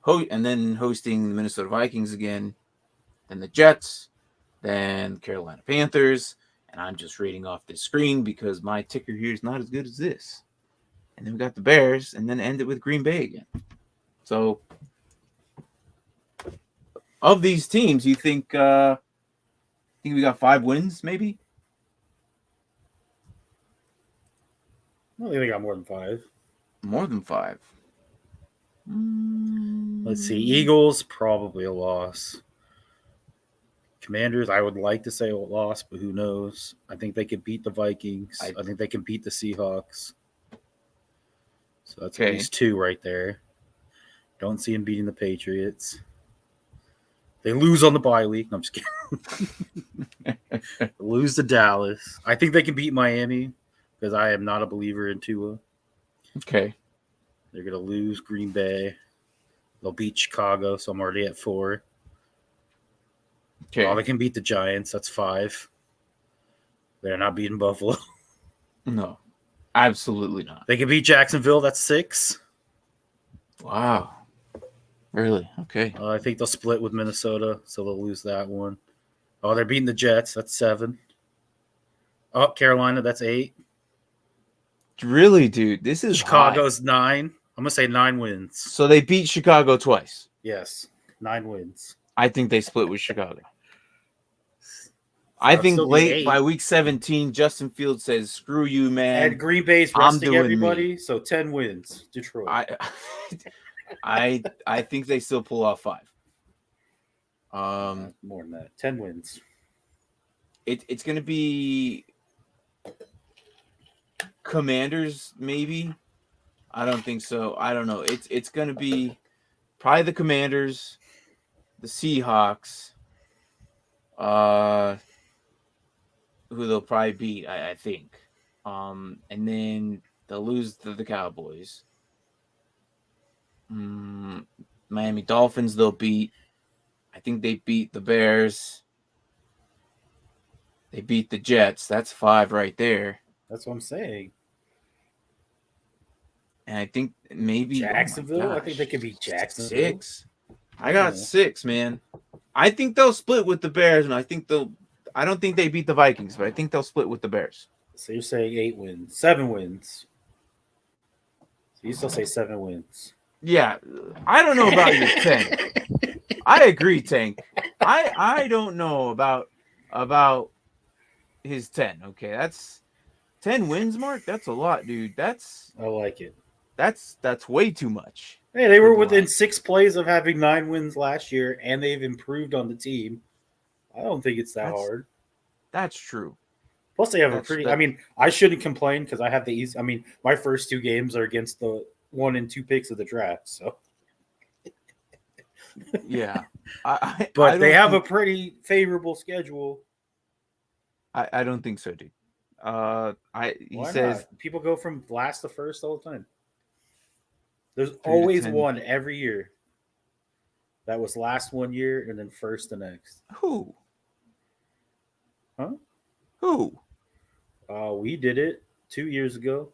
and then hosting the Minnesota Vikings again, then the Jets, then Carolina Panthers. And I'm just reading off this screen because my ticker here is not as good as this. And then we got the Bears, and then end it with Green Bay again. So, of these teams, you think we got 5 wins, maybe? I don't think they got more than 5. More than 5. Let's see. Eagles, probably a loss. Commanders, I would like to say a loss, but who knows? I think they can beat the Vikings. I think they can beat the Seahawks. So that's at least 2 right there. Don't see them beating the Patriots. They lose on the bye week. No, I'm just kidding. Lose to Dallas. I think they can beat Miami because I am not a believer in Tua. Okay. They're going to lose Green Bay. They'll beat Chicago, so I'm already at 4. Okay. Oh, they can beat the Giants. That's 5. They're not beating Buffalo. No, absolutely not. They can beat Jacksonville. That's 6. Wow. Really? Okay. I think they'll split with Minnesota, so they'll lose that one. Oh, they're beating the Jets. That's 7. Oh, Carolina. That's 8. Really, dude? This is Chicago's high. 9. I'm going to say 9 wins. So they beat Chicago twice. Yes, 9 wins. I think they split with Chicago. I think late by week 17, Justin Fields says, "Screw you, man." And Green Bay's resting everybody, so 10 wins. Detroit. I think they still pull off 5. More than that. 10 wins. It's going to be Commanders, maybe. I don't think so. I don't know. It's going to be probably the Commanders, the Seahawks, who they'll probably beat, I think. And then they'll lose to the Cowboys. Miami Dolphins, they'll beat. I think they beat the Bears. They beat the Jets. That's 5 right there. That's what I'm saying. And I think maybe Jacksonville. I think they could beat Jacksonville. 6. I got 6, man. I think they'll split with the Bears, and I don't think they beat the Vikings, but I think they'll split with the Bears. So you're saying 8 wins, 7 wins. So you still say 7 wins. Yeah, I don't know about your Tank. I agree, Tank. I don't know about his 10. Okay, that's 10 wins, Mark. That's a lot, dude. I like it. That's way too much. Hey, they were within 6 plays of having 9 wins last year, and they've improved on the team. I don't think it's that hard. That's true. Plus, they have I mean, I shouldn't complain because I have the easy. I mean, my first 2 games are against the 1 and 2 picks of the draft. So, yeah, but they have a pretty favorable schedule. I don't think so, dude. He says not? People go from last to first all the time. There's always one every year. That was last one year and then first the next. Who? Huh? Who? We did it 2 years ago.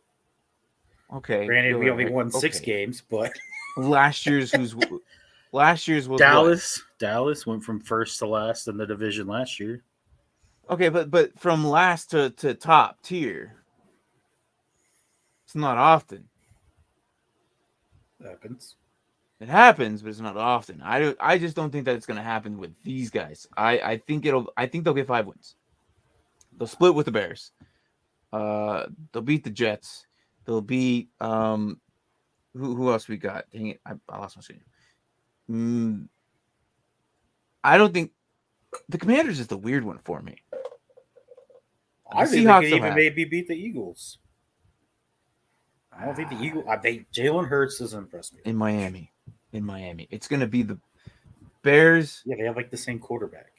Okay. Granted, we only won 6 games, but last year's was Dallas. What? Dallas went from first to last in the division last year. Okay, but from last to top tier, it's not often. It happens, but it's not often. I just don't think that it's going to happen with these guys. I think they'll get 5 wins. They'll split with the Bears. They'll beat the Jets. They'll beat who else we got? Dang it, I lost my screen. I don't think The Commanders is the weird one for me. I think they could even maybe beat the Eagles. I don't think the Eagles. I think Jalen Hurts doesn't impress me. In Miami. It's going to be the Bears. Yeah, they have like the same quarterback.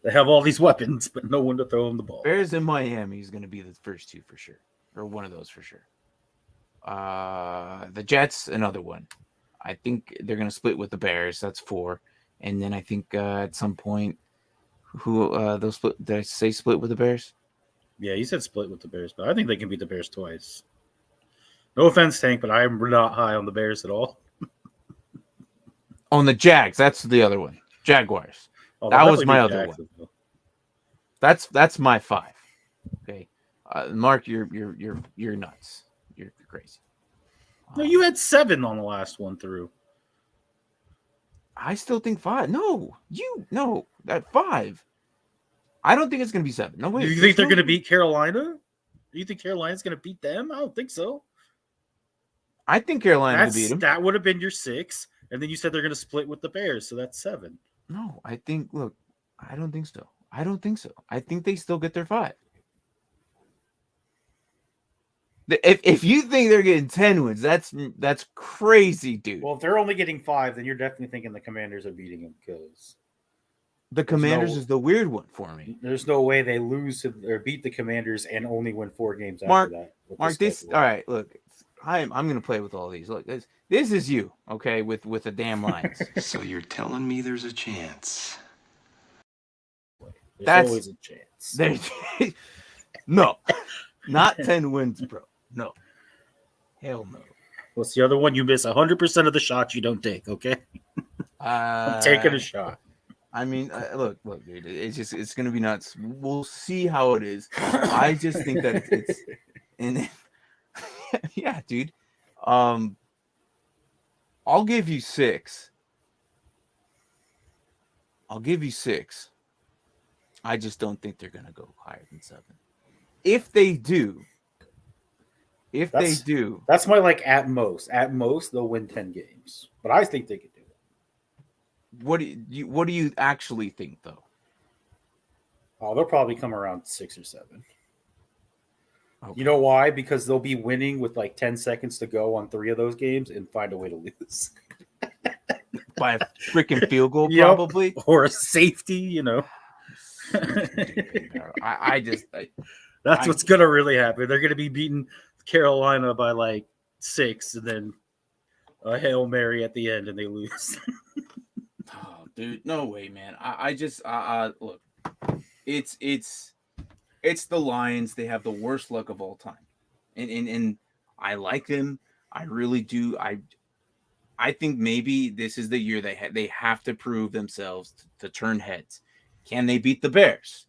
They have all these weapons, but no one to throw them the ball. Bears in Miami is going to be the first two for sure. Or one of those for sure. The Jets, another one. I think they're going to split with the Bears. That's 4. And then I think at some point, they'll split. Did I say split with the Bears? Yeah, you said split with the Bears, but I think they can beat the Bears twice. No offense, Tank, but I'm not high on the Bears at all. On the Jags, that's the other one. Jaguars. Oh, that was my other one. That's my 5. Okay, Mark, you're nuts. You're crazy. No, you had 7 on the last one through. I still think 5. No, that 5. I don't think it's going to be 7. No way. Do you think they're going to beat Carolina? Do you think Carolina's going to beat them? I don't think so. I think Carolina will beat them. That would have been your 6, and then you said they're going to split with the Bears, so that's 7. No, I don't think so. I think they still get their 5. If you think they're getting 10 wins, that's crazy, dude. Well, if they're only getting 5, then you're definitely thinking the Commanders are beating them because the Commanders is the weird one for me. There's no way they lose or beat the Commanders and only win 4 games Mark, after that. Mark, this all right. Look, I'm going to play with all these. Look, this is you, okay, with the damn Lions. So you're telling me there's a chance? There's always a chance. No, not 10 wins, bro. No. Hell no. What's the other one? You miss 100% of the shots you don't take, okay? I'm taking a shot. I mean, look, dude. It's going to be nuts. We'll see how it is. I just think that it's and yeah, dude. I'll give you 6. I just don't think they're going to go higher than 7. If they do, that's my at most. At most, they'll win 10 games, but I think they could do it. What do you actually think, though? Oh, they'll probably come around 6 or 7. Okay. You know why? Because they'll be winning with 10 seconds to go on 3 of those games and find a way to lose. By a freaking field goal, probably, or a safety. That's what's gonna really happen. They're gonna be beating Carolina by 6, and then a Hail Mary at the end, and they lose. Oh, dude, no way, man. I just look. It's the Lions. They have the worst luck of all time, and I like them. I really do. I think maybe this is the year they have to prove themselves to turn heads. Can they beat the Bears?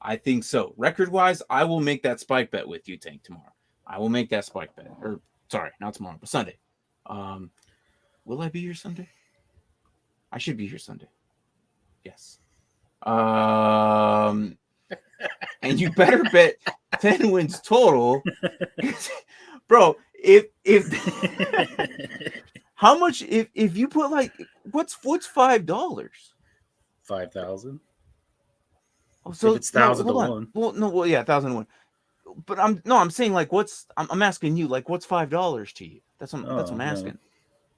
I think so. Record-wise, I will make that spike bet with you, Tank, tomorrow. I will make that spike bet. Or, sorry, not tomorrow, but Sunday. Will I be here Sunday? I should be here Sunday. Yes. And you better bet 10 wins total. Bro, if how much if you put what's $5? 5,000. Oh, so if it's 1,000 to 1. Well, yeah, 1,001. But I'm saying I'm asking you what's $5 to you? That's what I'm asking.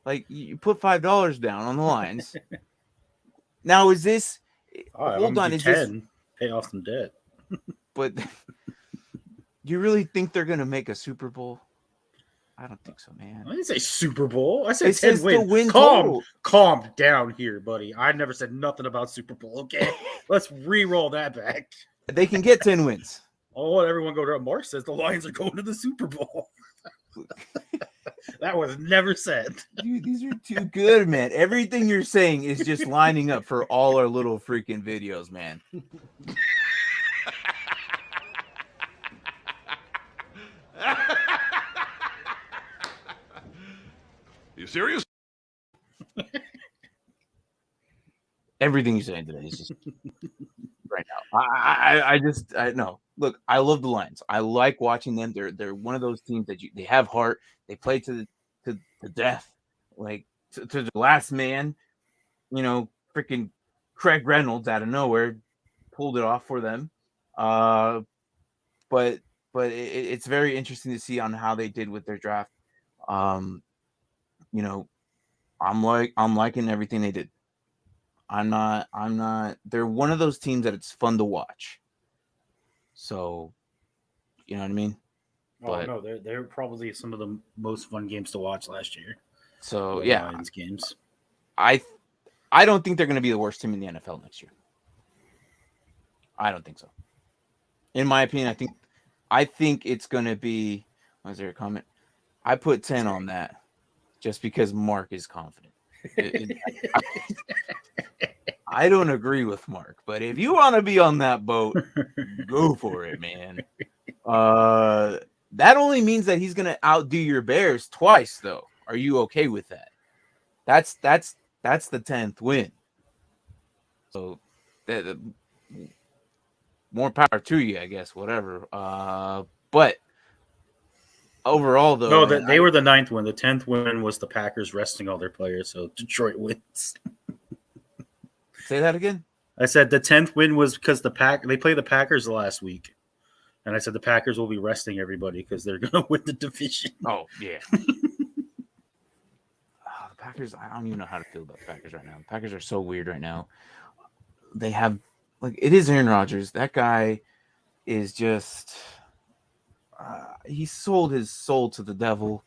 No. You put $5 down on the Lions. Now is this? Hold on, is 10? This pay off some debt? But you really think they're gonna make a Super Bowl? I don't think so, man. I didn't say Super Bowl. I said 10 wins. Calm down here, buddy. I never said nothing about Super Bowl, okay? Let's re-roll that back. They can get 10 wins. I'll let everyone go to what Mark says. The Lions are going to the Super Bowl. That was never said. Dude, these are too good, man. Everything you're saying is just lining up for all our little freaking videos, man. You serious? Everything you're saying today is just right now. I know. Look, I love the Lions. I like watching them. They're one of those teams that they have heart. They play to death, to the last man. Freaking Craig Reynolds out of nowhere pulled it off for them. But it's very interesting to see on how they did with their draft. I'm liking everything they did. I'm not. They're one of those teams that it's fun to watch. So, you know what I mean? Oh no, they're probably some of the most fun games to watch last year. So the Lions games. I don't think they're going to be the worst team in the NFL next year. I don't think so. In my opinion, I think it's going to be. Was there a comment? I put 10 on that just because Mark is confident. I don't agree with Mark, but if you want to be on that boat, go for it, man. That only means that he's going to outdo your Bears twice, though. Are you okay with that? That's the 10th win. So, more power to you, I guess. Whatever. But overall, though, no, they were the 9th win. The 10th win was the Packers resting all their players, so Detroit wins. Say that again. I said the 10th win was because they played the Packers last week, and I said the Packers will be resting everybody because they're going to win the division. Oh yeah. The Packers. I don't even know how to feel about the Packers right now. The Packers are so weird right now. They have it is Aaron Rodgers. That guy is just. He sold his soul to the devil,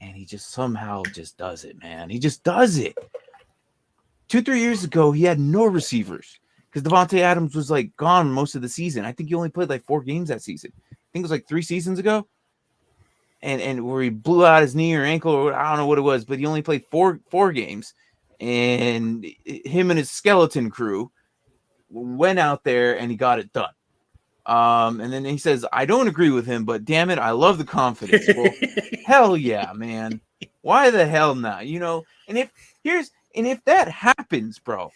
and he just somehow just does it, man. He just does it. 2-3 years ago, he had no receivers because Devontae Adams was gone most of the season. I think he only played 4 games that season. I think it was 3 seasons ago, and where he blew out his knee or ankle or I don't know what it was, but he only played four games. And him and his skeleton crew went out there and he got it done. And then he says, I don't agree with him, but damn it, I love the confidence. Well, hell yeah, man. Why the hell not? And if that happens, bro,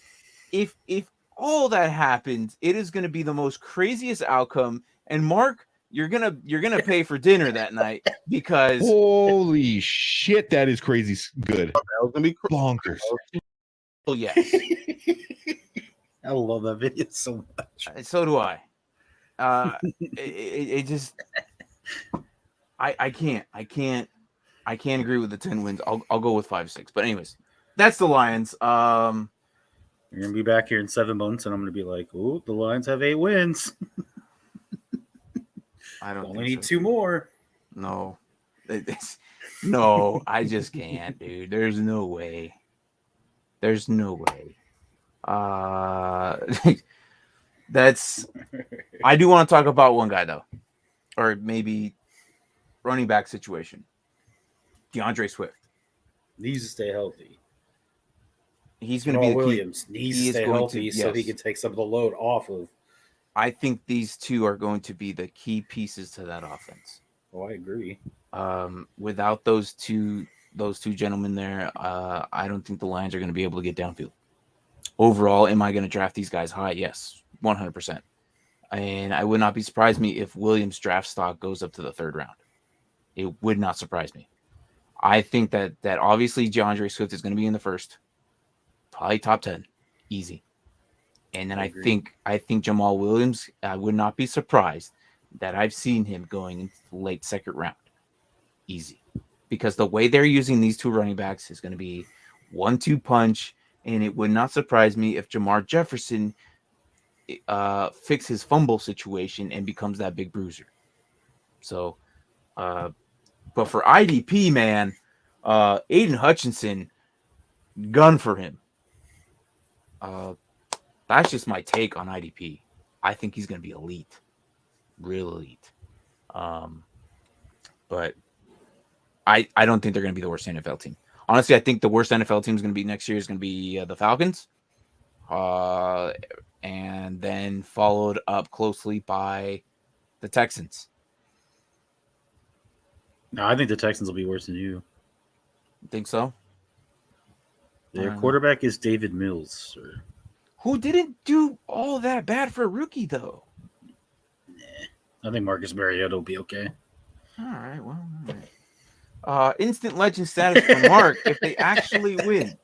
if all that happens, it is going to be the most craziest outcome. And Mark, you're gonna pay for dinner that night because holy shit, that is crazy good. That was gonna be bonkers. Oh yes, I love that video so much. So do I. It just I can't agree with the 10 wins. I'll go with 5-6. But anyways, that's the Lions. You're gonna be back here in 7 months, and I'm gonna be like, "Oh, the Lions have 8 wins. I don't only need 2 more." No, no, I just can't, dude. There's no way. There's no way. That's. I do want to talk about one guy though, or maybe running back situation. Deandre Swift needs to stay healthy. He's going to be the Williams needs to stay healthy so he can take some of the load off of. I think these two are going to be the key pieces to that offense. Oh, I agree. Without those two gentlemen there, I don't think the Lions are going to be able to get downfield. Overall, am I going to draft these guys high? Yes, 100%. And I would not be surprised me if Williams' draft stock goes up to the 3rd round. It would not surprise me. I think that obviously Deandre Swift is going to be in the 1st, probably top 10, easy. And then I think Jamal Williams, I would not be surprised that I've seen him going into the late 2nd round, easy. Because the way they're using these two running backs is going to be 1-2 punch, and it would not surprise me if Jamar Jefferson fixes his fumble situation and becomes that big bruiser. So, but for IDP, man, Aiden Hutchinson, gun for him. That's just my take on IDP. I think he's going to be elite, real elite. But I don't think they're going to be the worst NFL team. Honestly, I think the worst NFL team is going to be next year is going to be the Falcons, and then followed up closely by the Texans. No, I think the Texans will be worse than you. Think so? Their quarterback is David Mills, sir. Who didn't do all that bad for a rookie, though. I think Marcus Mariota will be okay. All right, well, all right. Instant legend status for Mark if they actually win.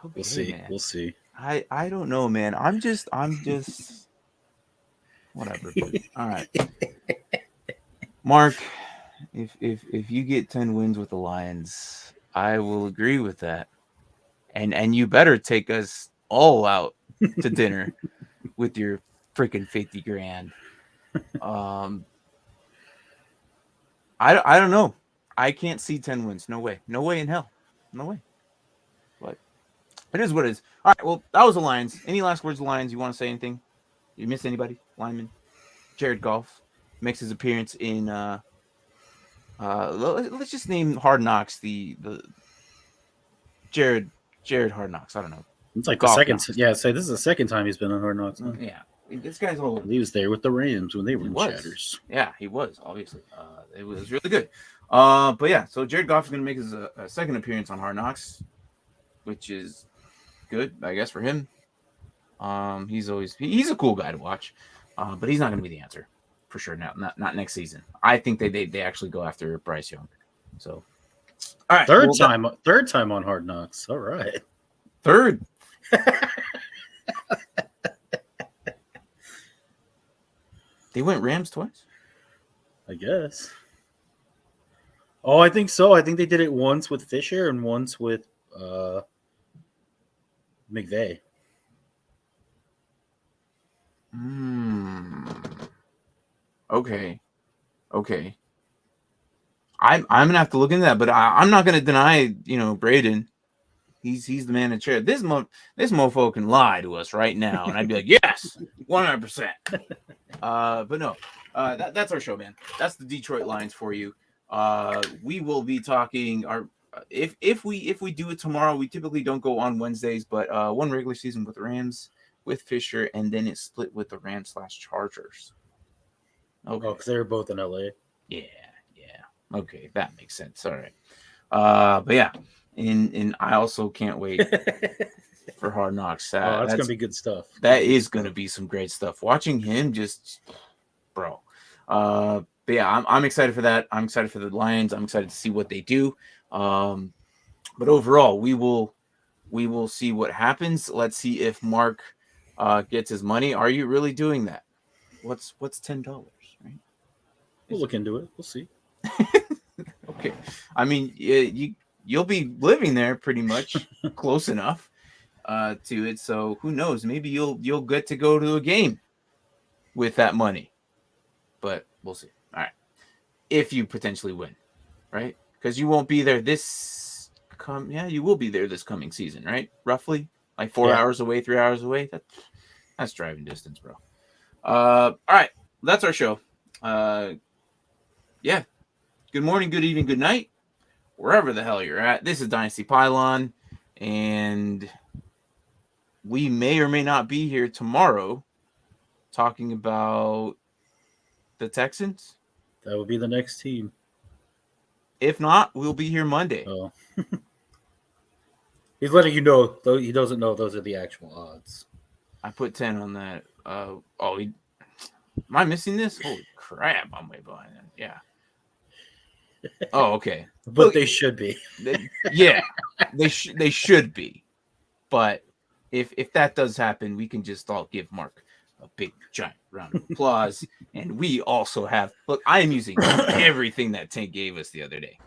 Okay, We'll see. man. We'll see. I don't know, man. I'm just whatever. All right. Mark, if you get 10 wins with the Lions, I will agree with that. And you better take us all out to dinner with your freaking 50 grand. I don't know. I can't see 10 wins. No way. No way in hell. No way. But it is what it is. All right. Well, that was the Lions. Any last words, Lions? You want to say anything? You miss anybody? Lineman? Jared Goff makes his appearance in let's just name Hard Knocks the Jared Hard Knocks. I don't know. It's like Goff the second. Knocks. Yeah, say this is the second time he's been on Hard Knocks. Huh? Yeah, this guy's all. He was there with the Rams when they were in was. shatters. Yeah, he was obviously. It was really good. But yeah, so Jared Goff is going to make his second appearance on Hard Knocks, which is good, I guess, for him. He's a cool guy to watch, but he's not going to be the answer for sure. Now, not next season. I think they actually go after Bryce Young. So, all right, Third time on Hard Knocks. All right, third. They went Rams twice. I guess. Oh, I think so. I think they did it once with Fisher and once with McVay. Okay. I'm gonna have to look into that, but I'm not gonna deny, Braden. He's the man in the chair. This mofo can lie to us right now, and I'd be like, yes, 100%. But no, that's our show, man. That's the Detroit Lions for you. We will be talking if we do it tomorrow. We typically don't go on Wednesdays, but one regular season with the Rams with Fisher, and then it's split with the Rams/Chargers. Okay, because they were both in LA. Yeah. Okay, that makes sense. All right. But yeah, and I also can't wait for Hard Knocks. That's gonna be good stuff. That is gonna be some great stuff. Watching him, just bro. But yeah, I'm excited for that. I'm excited for the Lions. I'm excited to see what they do. But overall, we will see what happens. Let's see if Mark gets his money. Are you really doing that? What's $10, right? We'll look into it. We'll see. Okay. I mean, you'll be living there pretty much close enough to it. So who knows? Maybe you'll get to go to a game with that money. But we'll see. All right. If you potentially win, right? Because you won't be there you will be there this coming season, right? Roughly like 4 hours away, 3 hours away. That's driving distance, bro. All right. That's our show. Yeah. Good morning, good evening, good night, wherever the hell you're at. This is Dynasty Pylon, and we may or may not be here tomorrow talking about the Texans. That would be the next team. If not, we'll be here Monday. Oh. He's letting you know, though he doesn't know those are the actual odds. I put 10 on that. Am I missing this? Holy crap, I'm way behind that. Yeah. Oh, okay. But they should be. They should be. But if that does happen, we can just all give Mark a big giant round of applause. And we also have I am using everything that Tank gave us the other day.